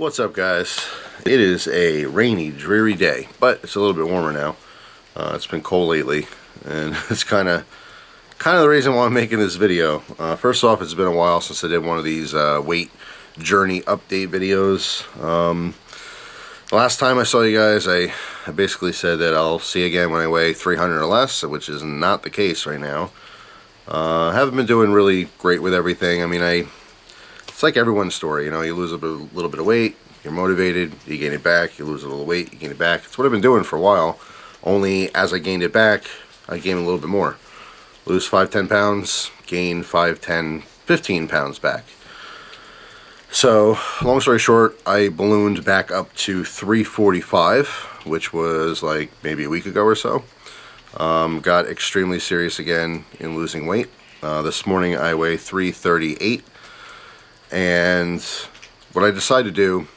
What's up, guys? It is a rainy, dreary day, but it's a little bit warmer now. It's been cold lately, and it's kind of the reason why I'm making this video. First off, it's been a while since I did one of these weight journey update videos. The last time I saw you guys, I basically said that I'll see you again when I weigh 300 or less, which is not the case right now. I haven't been doing really great with everything. I mean, it's like everyone's story, you know, you lose a little bit of weight, you're motivated, you gain it back, you lose a little weight, you gain it back. It's what I've been doing for a while, only as I gained it back, I gained a little bit more. Lose 5-10 pounds, gain 5-10 15 pounds back. So, long story short, I ballooned back up to 345, which was like maybe a week ago or so. Got extremely serious again in losing weight. This morning I weigh 338. And what I decided to do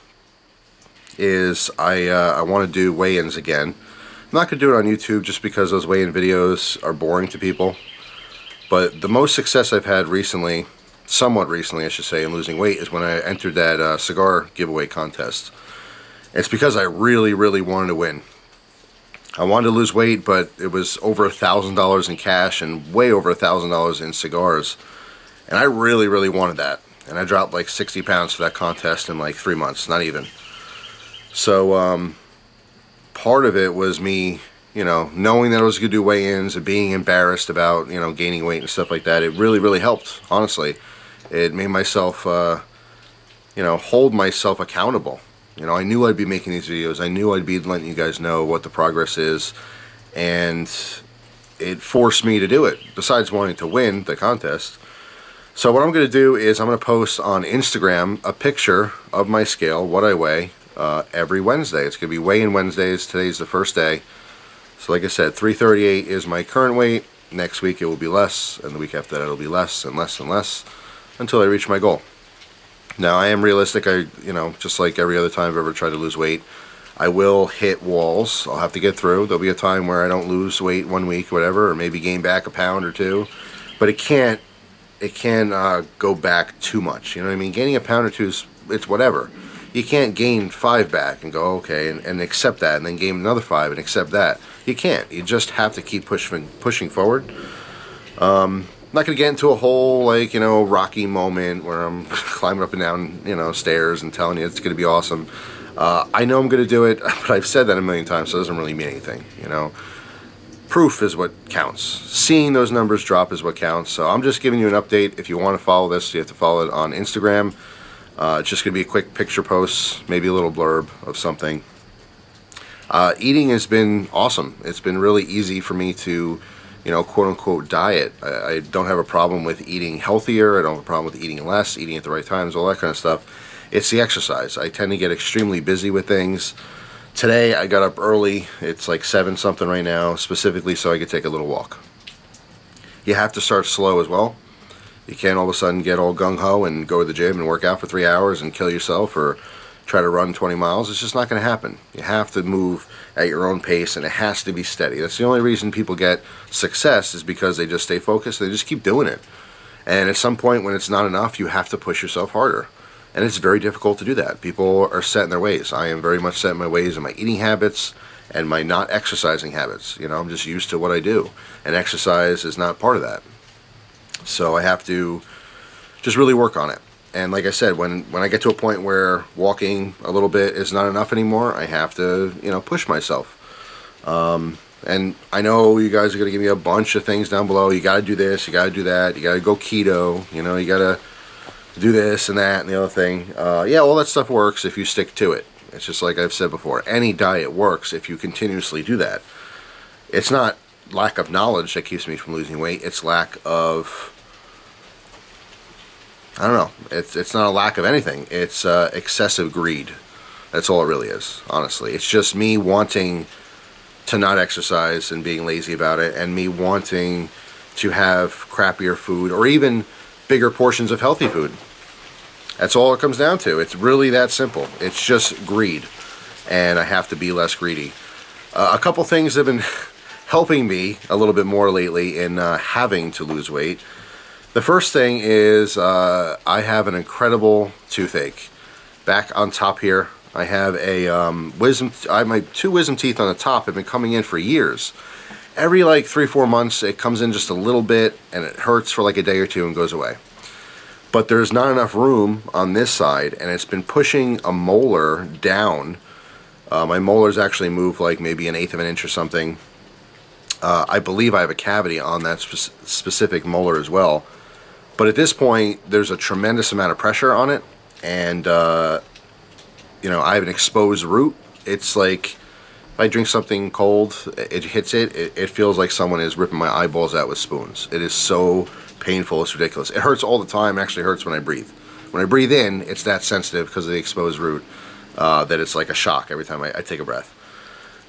is I want to do weigh-ins again. I'm not going to do it on YouTube just because those weigh-in videos are boring to people. But the most success I've had recently, somewhat recently I should say, in losing weight is when I entered that cigar giveaway contest. It's because I really wanted to win. I wanted to lose weight, but it was over $1,000 in cash and way over $1,000 in cigars. And I really wanted that. And I dropped like 60 pounds for that contest in like 3 months, not even. So, part of it was me, you know, knowing that I was going to do weigh-ins and being embarrassed about, you know, gaining weight and stuff like that. It really helped, honestly. It made myself, you know, hold myself accountable. You know, I knew I'd be making these videos. I knew I'd be letting you guys know what the progress is. And it forced me to do it, besides wanting to win the contest. So what I'm going to do is I'm going to post on Instagram a picture of my scale, what I weigh, every Wednesday. It's going to be weigh-in Wednesdays. Today's the first day. So like I said, 338 is my current weight. Next week it will be less, and the week after that it'll be less and less and less until I reach my goal. Now I am realistic. You know, just like every other time I've ever tried to lose weight, I will hit walls. I'll have to get through. There'll be a time where I don't lose weight 1 week, whatever, or maybe gain back a pound or two. But it can go back too much. You know what I mean? Gaining a pound or two it's whatever. You can't gain 5 back and go okay and accept that, and then gain another 5 and accept that. You can't. You just have to keep pushing forward. I'm not gonna get into a whole, like, you know, Rocky moment where I'm climbing up and down, you know, stairs and telling you it's gonna be awesome. I know I'm gonna do it, but I've said that a million times, so it doesn't really mean anything. You know. Proof is what counts. Seeing those numbers drop is what counts. So I'm just giving you an update. If you want to follow this, you have to follow it on Instagram. It's just going to be a quick picture post, maybe a little blurb of something. Eating has been awesome. It's been really easy for me to, you know, quote-unquote diet. I don't have a problem with eating healthier. I don't have a problem with eating less, eating at the right times, all that kind of stuff. It's the exercise. I tend to get extremely busy with things. Today I got up early. It's like 7 something right now, specifically so I could take a little walk. You have to start slow as well. You can't all of a sudden get all gung-ho and go to the gym and work out for 3 hours and kill yourself or try to run 20 miles. It's just not going to happen. You have to move at your own pace, and it has to be steady. That's the only reason people get success, is because they just stay focused. They just keep doing it. And at some point when it's not enough, you have to push yourself harder. And it's very difficult to do that. People are set in their ways. I am very much set in my ways in my eating habits and my not exercising habits. You know, I'm just used to what I do. And exercise is not part of that. So I have to just really work on it. And like I said, when I get to a point where walking a little bit is not enough anymore, I have to, you know, push myself. And I know you guys are going to give me a bunch of things down below. You got to do this, you got to do that, you got to go keto, you know, you got to do this and that and the other thing. Yeah, all that stuff works if you stick to it. It's just like I've said before. Any diet works if you continuously do that. It's not lack of knowledge that keeps me from losing weight. It's lack of, I don't know. It's not a lack of anything. It's excessive greed. That's all it really is, honestly. It's just me wanting to not exercise and being lazy about it, and me wanting to have crappier food or even bigger portions of healthy food. That's all it comes down to. It's really that simple. It's just greed, and I have to be less greedy. A couple things have been helping me a little bit more lately in having to lose weight. The first thing is I have an incredible toothache. back on top here, I have a I have my 2 wisdom teeth on the top have been coming in for years. Every like 3-4 months it comes in just a little bit and it hurts for like a day or 2 and goes away. But there's not enough room on this side, and it's been pushing a molar down. My molars actually moved like maybe 1/8 of an inch or something. I believe I have a cavity on that specific molar as well. But at this point, there's a tremendous amount of pressure on it, and you know, I have an exposed root. It's like if I drink something cold, it hits it. It feels like someone is ripping my eyeballs out with spoons. It is so painful, it's ridiculous. It hurts all the time. It actually hurts when I breathe. When I breathe in, it's that sensitive because of the exposed root that it's like a shock every time I take a breath.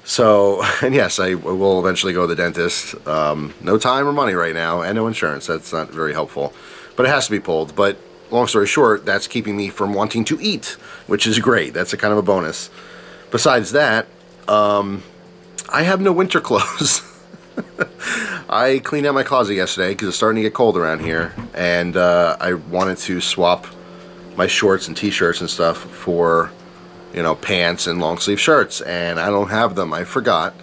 So, and yes, I will eventually go to the dentist. No time or money right now, and no insurance. That's not very helpful. But it has to be pulled. But long story short, that's keeping me from wanting to eat, which is great. That's a kind of a bonus. Besides that, I have no winter clothes. I cleaned out my closet yesterday because it's starting to get cold around here, and I wanted to swap my shorts and t-shirts and stuff for, you know, pants and long sleeve shirts, and I don't have them. I forgot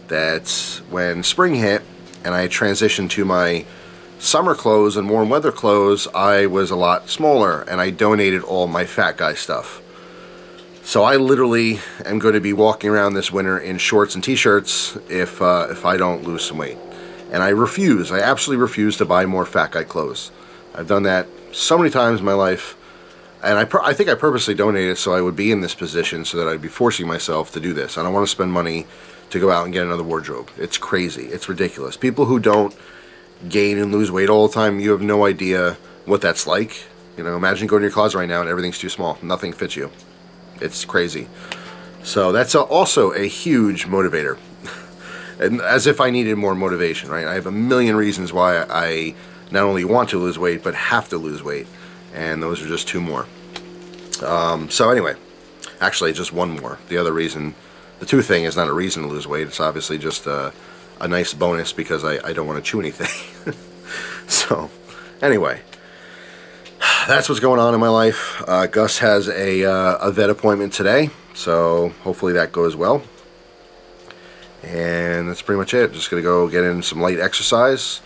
that when spring hit and I transitioned to my summer clothes and warm weather clothes, I was a lot smaller, and I donated all my fat guy stuff. So I literally am going to be walking around this winter in shorts and t-shirts if I don't lose some weight. And I refuse. I absolutely refuse to buy more fat guy clothes. I've done that so many times in my life, and I think I purposely donated so I would be in this position so that I'd be forcing myself to do this. I don't want to spend money to go out and get another wardrobe. It's crazy. It's ridiculous. People who don't gain and lose weight all the time, you have no idea what that's like. You know, imagine going to your closet right now and everything's too small. Nothing fits you. It's crazy. So that's also a huge motivator. And as if I needed more motivation, right? I have a million reasons why I not only want to lose weight, but have to lose weight. And those are just 2 more. So anyway, actually just 1 more. The other reason, the 2 thing is not a reason to lose weight. It's obviously just a nice bonus because I don't want to chew anything. So anyway, that's what's going on in my life. Gus has a vet appointment today, so hopefully that goes well. And that's pretty much it. Just gonna go get in some light exercise,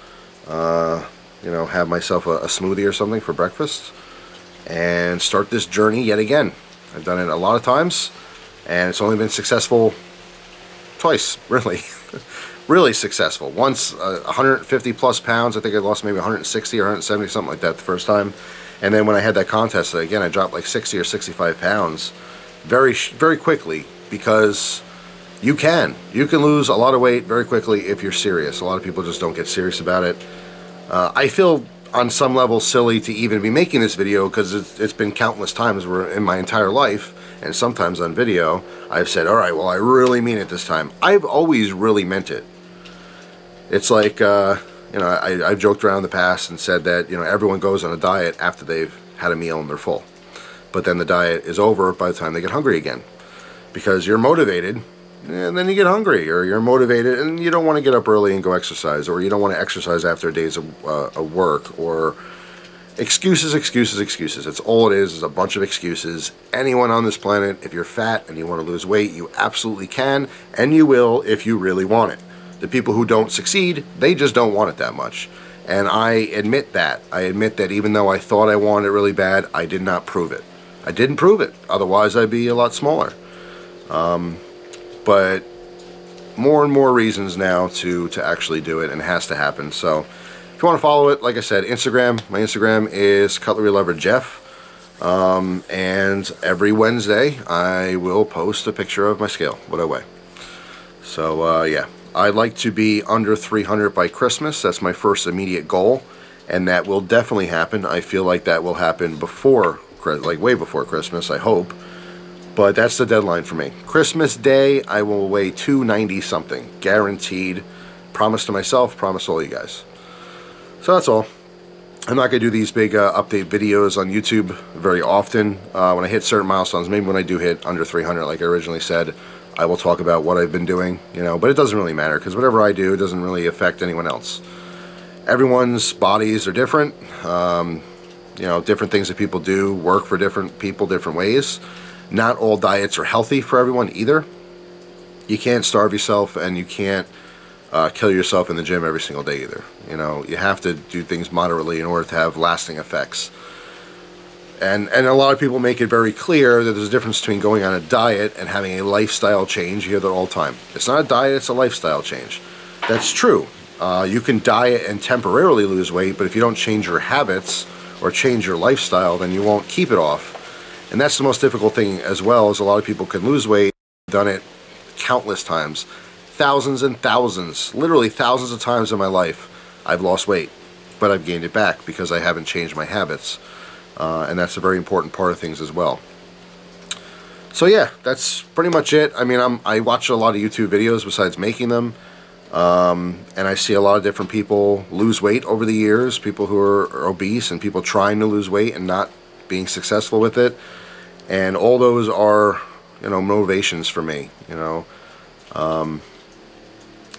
you know, have myself a smoothie or something for breakfast, and start this journey yet again. I've done it a lot of times, and it's only been successful twice, really. Really successful. Once 150 plus pounds. I think I lost maybe 160 or 170, something like that the first time. And then when I had that contest again, I dropped like 60 or 65 pounds very quickly, because you can lose a lot of weight very quickly if you're serious. A lot of people just don't get serious about it. I feel on some level silly to even be making this video, because it's been countless times where in my entire life, and sometimes on video, I've said, all right, well, I really mean it this time. I've always really meant it. It's like, you know, I've joked around in the past and said that, you know, everyone goes on a diet after they've had a meal and they're full. But then the diet is over by the time they get hungry again. Because you're motivated, and then you get hungry, or you're motivated and you don't want to get up early and go exercise, or you don't want to exercise after days of work, or excuses. It's all it is a bunch of excuses. Anyone on this planet, if you're fat and you want to lose weight, you absolutely can, and you will if you really want it. The people who don't succeed, they just don't want it that much. And I admit that. I admit that even though I thought I wanted it really bad, I did not prove it. I didn't prove it. Otherwise, I'd be a lot smaller. But more and more reasons now to actually do it, and it has to happen. So if you want to follow it, like I said, Instagram. My Instagram is CUTLERYLOVER Jeff. And every Wednesday, I will post a picture of my scale, what I weigh. So, yeah. I'd like to be under 300 by Christmas. That's my first immediate goal, and that will definitely happen. I feel like that will happen before, like way before Christmas, I hope. But that's the deadline for me. Christmas Day, I will weigh 290 something, guaranteed. Promise to myself, promise to all you guys. So that's all. I'm not going to do these big update videos on YouTube very often. When I hit certain milestones, maybe when I do hit under 300, like I originally said, I will talk about what I've been doing, you know, but it doesn't really matter, because whatever I do doesn't really affect anyone else. Everyone's bodies are different. You You know, different things that people do work for different people different ways. Not all diets are healthy for everyone either. You can't starve yourself, and you can't kill yourself in the gym every single day either. You know, you have to do things moderately in order to have lasting effects. And a lot of people make it very clear that there's a difference between going on a diet and having a lifestyle change. You hear that all the time. It's not a diet, it's a lifestyle change. That's true. You can diet and temporarily lose weight, but if you don't change your habits or change your lifestyle, then you won't keep it off. And that's the most difficult thing as well, is a lot of people can lose weight. I've done it countless times. Thousands and thousands, literally thousands of times in my life, I've lost weight. But I've gained it back because I haven't changed my habits. And that's a very important part of things as well. So yeah, that's pretty much it. I mean, I watch a lot of YouTube videos besides making them. And I see a lot of different people lose weight over the years. People who are obese and people trying to lose weight and not being successful with it. And all those are, you know, motivations for me, you know.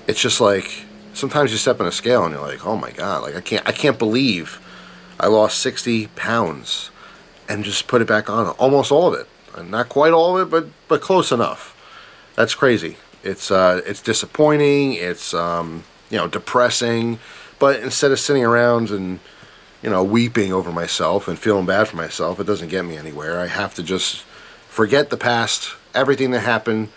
It's just like, sometimes you step on a scale and you're like, oh my God, like I can't believe I lost 60 pounds and just put it back on, almost all of it. Not quite all of it, but close enough. That's crazy. It's disappointing. It's you know, depressing. But instead of sitting around and, you know, weeping over myself and feeling bad for myself, it doesn't get me anywhere. I have to just forget the past. Everything that happened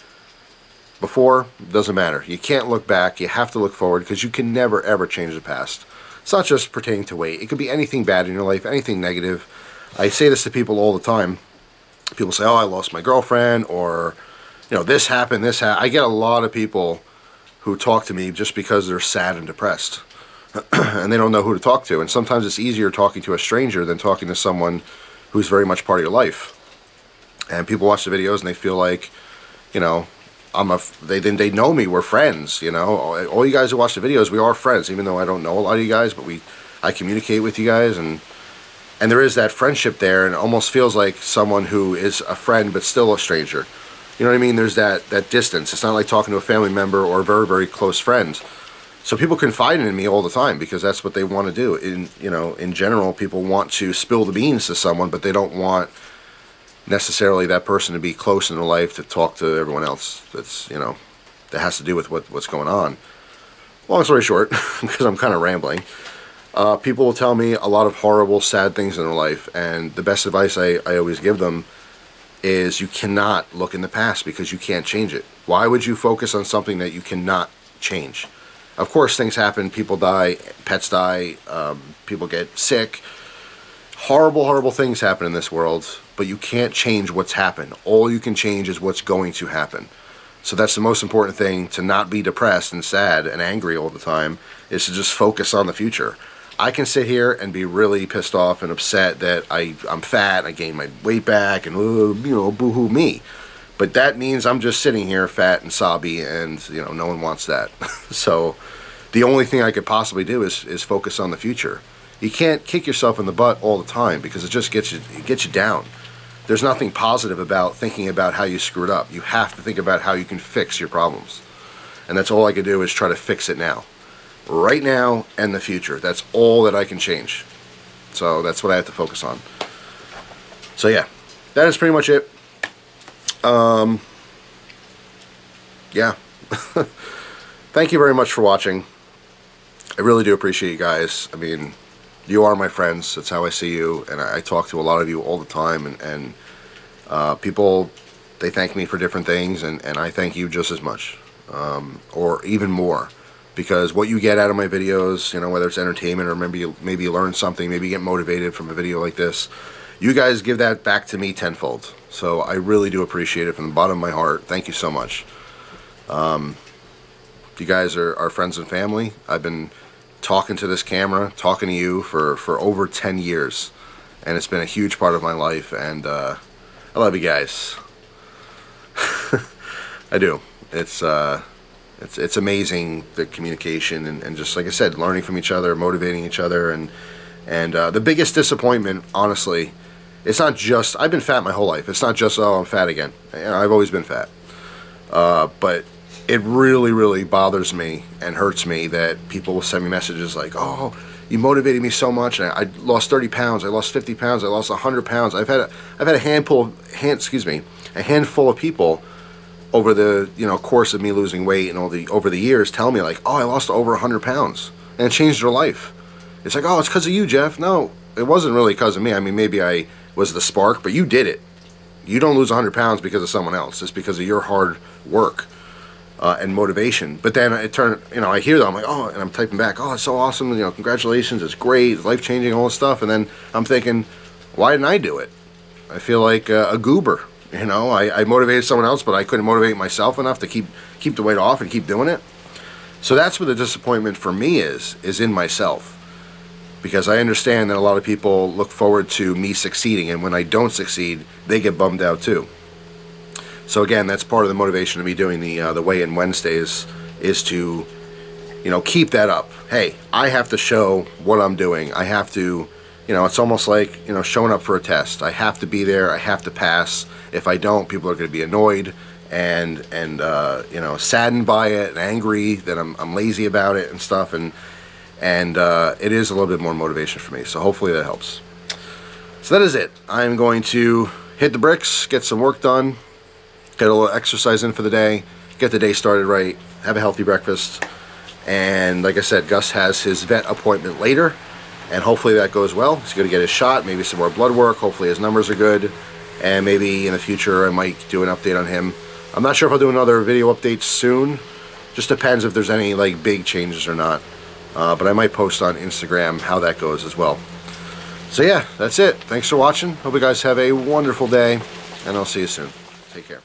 before doesn't matter. You can't look back. You have to look forward, because you can never ever change the past. It's not just pertaining to weight. It could be anything bad in your life, anything negative. I say this to people all the time. People say, oh, I lost my girlfriend, or, you know, this happened, this happened. I get a lot of people who talk to me just because they're sad and depressed. And they don't know who to talk to. And sometimes it's easier talking to a stranger than talking to someone who's very much part of your life. And people watch the videos and they feel like, you know, they know me, we're friends, you know. All you guys who watch the videos, we are friends, even though I don't know a lot of you guys, but I communicate with you guys, and there is that friendship there, and it almost feels like someone who is a friend but still a stranger. You know what I mean? There's that distance. It's not like talking to a family member or a very, very close friend. So people confide in me all the time because that's what they want to do. In general, people want to spill the beans to someone, but they don't want necessarily that person to be close in their life to talk to everyone else that's, you know, that has to do with what's going on. Long story short, because I'm kind of rambling, people will tell me a lot of horrible, sad things in their life, and the best advice I always give them is you cannot look in the past because you can't change it. Why would you focus on something that you cannot change? Of course, things happen. People die, pets die, people get sick. Horrible, horrible things happen in this world, but you can't change what's happened. All you can change is what's going to happen. So that's the most important thing, to not be depressed and sad and angry all the time, is to just focus on the future. I can sit here and be really pissed off and upset that I'm fat, I gained my weight back, and, you know, boo-hoo me. But that means I'm just sitting here fat and sobby, and, you know, no one wants that. So the only thing I could possibly do is focus on the future. You can't kick yourself in the butt all the time because it just gets you down. There's nothing positive about thinking about how you screwed up. You have to think about how you can fix your problems. And that's all I can do, is try to fix it now. Right now and the future. That's all that I can change. So that's what I have to focus on. So yeah, that is pretty much it. Yeah. Thank you very much for watching. I really do appreciate you guys. I mean, you are my friends. That's how I see you, and I talk to a lot of you all the time, and people, they thank me for different things, and I thank you just as much, or even more, because what you get out of my videos, you know, whether it's entertainment or maybe you learn something, maybe you get motivated from a video like this, you guys give that back to me tenfold. So I really do appreciate it from the bottom of my heart. Thank you so much. You guys are friends and family. I've been talking to this camera, talking to you for over 10 years, and it's been a huge part of my life, and I love you guys. I do. It's amazing, the communication, and just like I said, learning from each other, motivating each other, and the biggest disappointment, honestly, it's not just, I've been fat my whole life. It's not just, oh, I'm fat again. You know, I've always been fat. But it really, really bothers me and hurts me that people will send me messages like, oh, you motivated me so much, and I lost 30 pounds, I lost 50 pounds, I lost 100 pounds. I've had a handful of people over the course of me losing weight and over the years tell me like, oh, I lost over 100 pounds and it changed their life. It's like, oh, it's because of you, Jeff. No, it wasn't really because of me. I mean, maybe I was the spark, but you did it. You don't lose 100 pounds because of someone else. It's because of your hard work and motivation. But then it turned, I hear that, I'm like, oh, and I'm typing back, oh, it's so awesome, congratulations, it's great, it's life-changing, all this stuff. And then I'm thinking, why didn't I do it? I feel like a goober. I motivated someone else, but I couldn't motivate myself enough to keep the weight off and keep doing it. So that's where the disappointment for me is in myself. Because I understand that a lot of people look forward to me succeeding, and when I don't succeed, they get bummed out too. So again, that's part of the motivation of me doing the weigh-in Wednesdays, is to, keep that up. Hey, I have to show what I'm doing. I have to, it's almost like, showing up for a test. I have to be there. I have to pass. If I don't, people are going to be annoyed and saddened by it and angry that I'm lazy about it and stuff. And it is a little bit more motivation for me. So hopefully that helps. So that is it. I'm going to hit the bricks, get some work done, get a little exercise in for the day, get the day started right, have a healthy breakfast, and like I said, Gus has his vet appointment later, and hopefully that goes well. He's going to get his shot, maybe some more blood work, hopefully his numbers are good, and maybe in the future I might do an update on him. I'm not sure if I'll do another video update soon, just depends if there's any like big changes or not, but I might post on Instagram how that goes as well. So yeah, that's it. Thanks for watching. Hope you guys have a wonderful day, and I'll see you soon. Take care.